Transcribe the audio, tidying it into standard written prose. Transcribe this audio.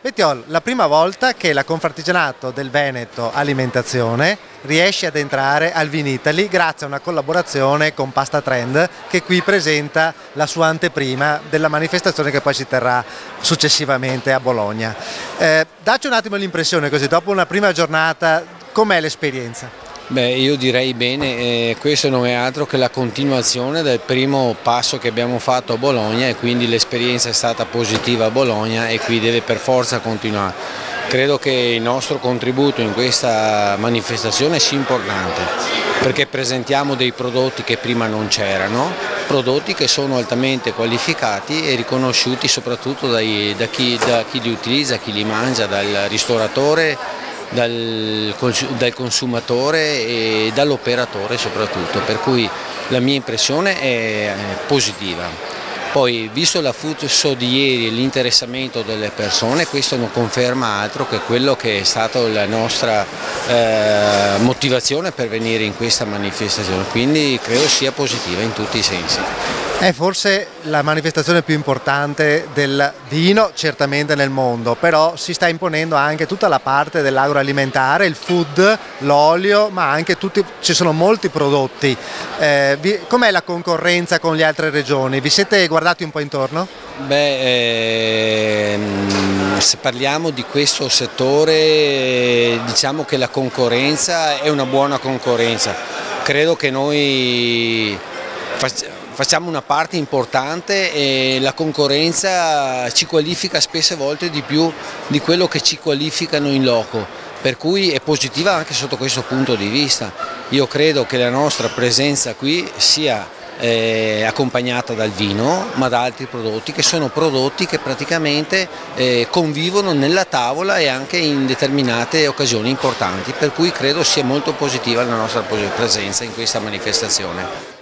Pettiol, la prima volta che la Confartigianato del Veneto Alimentazione riesce ad entrare al Vinitaly grazie a una collaborazione con Pasta Trend, che qui presenta la sua anteprima della manifestazione che poi si terrà successivamente a Bologna. Dacci un attimo l'impressione, così dopo una prima giornata, com'è l'esperienza? Beh, io direi bene, questo non è altro che la continuazione del primo passo che abbiamo fatto a Bologna, e quindi l'esperienza è stata positiva a Bologna e qui deve per forza continuare. Credo che il nostro contributo in questa manifestazione sia importante, perché presentiamo dei prodotti che prima non c'erano, prodotti che sono altamente qualificati e riconosciuti soprattutto da chi li utilizza, chi li mangia, dal ristoratore, dal consumatore e dall'operatore soprattutto, per cui la mia impressione è positiva. Poi, visto l'afflusso di ieri e l'interessamento delle persone, questo non conferma altro che quello che è stato la nostra motivazione per venire in questa manifestazione, quindi credo sia positiva in tutti i sensi. È forse la manifestazione più importante del vino, certamente nel mondo, però si sta imponendo anche tutta la parte dell'agroalimentare, il food, l'olio, ma anche ci sono molti prodotti. Com'è la concorrenza con le altre regioni? Vi siete guardati un po' intorno? Beh, se parliamo di questo settore, diciamo che la concorrenza è una buona concorrenza. Credo che noi facciamo una parte importante e la concorrenza ci qualifica spesse volte di più di quello che ci qualificano in loco, per cui è positiva anche sotto questo punto di vista. Io credo che la nostra presenza qui sia accompagnata dal vino, ma da altri prodotti che sono prodotti che praticamente convivono nella tavola e anche in determinate occasioni importanti, per cui credo sia molto positiva la nostra presenza in questa manifestazione.